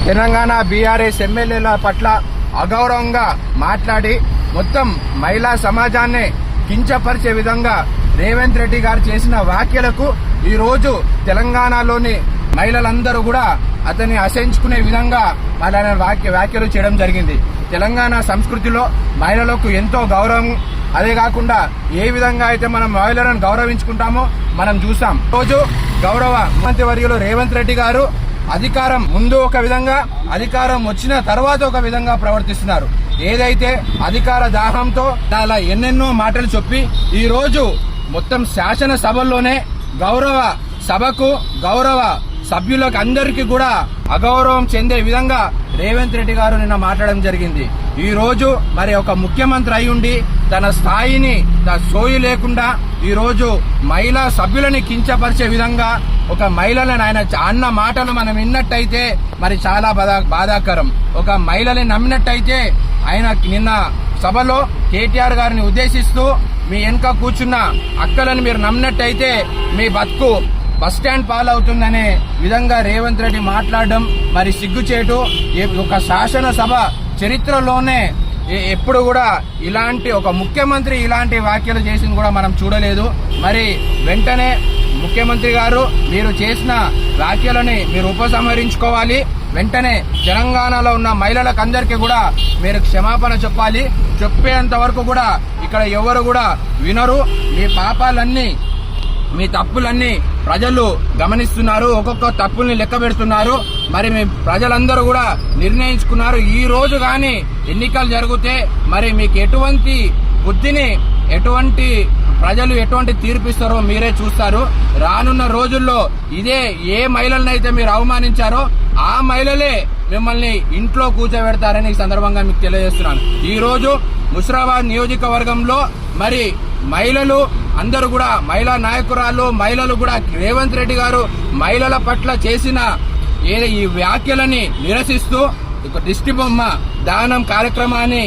Telangana BRS ఎమ్మెల్యేల పట్ల అగౌరవంగా మాట్లాడి మొత్తం మహిళా సమాజాన్ని కించపరిచే విధంగా రేవంత్ రెడ్డి గారు చేసిన వ్యాఖ్యలకు ఈ రోజు తెలంగాణలోని మహిళలందరూ కూడా అతన్ని అసహించుకునే విధంగా అలానే వ్యాఖ్యలు చేయడం జరిగింది. తెలంగాణ సంస్కృతిలో మహిళలకు ఎంతో గౌరవం, అదే కాకుండా ఏ విధంగా అయితే మనం మహిళలను గౌరవించుకుంటామో మనం చూసాం. రోజు గౌరవ ముఖ్యమంత్రి వర్యులు రేవంత్ రెడ్డి గారు అధికారం ముందు ఒక విధంగా, అధికారం వచ్చిన తర్వాత ఒక విధంగా ప్రవర్తిస్తున్నారు. ఏదైతే అధికార దాహంతో అలా ఎన్నెన్నో మాటలు చెప్పి ఈ రోజు మొత్తం శాసనసభల్లోనే గౌరవ సభకు, గౌరవ సభ్యులకు అందరికీ కూడా అగౌరవం చెందే విధంగా రేవంత్ రెడ్డి గారు నిన్న మాట్లాడడం జరిగింది. ఈ రోజు మరి ఒక ముఖ్యమంత్రి అయ్యుండి తన స్థాయిని సోయి లేకుండా ఈ రోజు మహిళా సభ్యులని కించపరిచే విధంగా ఒక మహిళలను ఆయన అన్న మాటలు మనం విన్నట్టయితే మరి చాలా బాధాకరం. ఒక మహిళని నమ్మినట్టయితే ఆయన నిన్న సభలో కేటీఆర్ గారిని ఉద్దేశిస్తూ మీ వెనుక కూర్చున్న అక్కలను మీరు నమ్మినట్టయితే మీ బతుకు బస్టాండ్ పాలవుతుందనే విధంగా రేవంత్ రెడ్డి మాట్లాడడం మరి సిగ్గుచేటు. ఒక శాసనసభ చరిత్రలోనే ఎప్పుడు కూడా ఇలాంటి ఒక ముఖ్యమంత్రి ఇలాంటి వ్యాఖ్యలు చేసింది కూడా మనం చూడలేదు. మరి వెంటనే ముఖ్యమంత్రి గారు మీరు చేసిన వ్యాఖ్యలని మీరు ఉపసంహరించుకోవాలి. వెంటనే తెలంగాణలో ఉన్న మహిళలకు అందరికీ కూడా మీరు క్షమాపణ చెప్పాలి. చెప్పేంత వరకు కూడా ఇక్కడ ఎవరు కూడా వినరు. మీ పాపాలన్నీ, మీ తప్పులన్నీ ప్రజలు గమనిస్తున్నారు. ఒక్కొక్క తప్పుల్ని లెక్క పెడుతున్నారు. మరి మీ ప్రజలందరూ కూడా నిర్ణయించుకున్నారు. ఈ రోజు గాని ఎన్నికలు జరిగితే మరి మీకు ఎటువంటి బుద్ధిని, ఎటువంటి ప్రజలు ఎటువంటి తీర్పిస్తారో మీరే చూస్తారు. రానున్న రోజుల్లో ఇదే ఏ మహిళలనైతే మీరు అవమానించారో ఆ మహిళలే మిమ్మల్ని ఇంట్లో కూర్చోబెడతారని ఈ సందర్భంగా మీకు తెలియజేస్తున్నాను. ఈ రోజు ముషిరాబాద్ నియోజకవర్గంలో మరి మహిళలు అందరూ కూడా, మహిళా నాయకురాలు మహిళలు కూడా రేవంత్ రెడ్డి గారు మహిళల పట్ల చేసిన ఈ వ్యాఖ్యలని నిరసిస్తూ దిష్టి బొమ్మ దానం కార్యక్రమాన్ని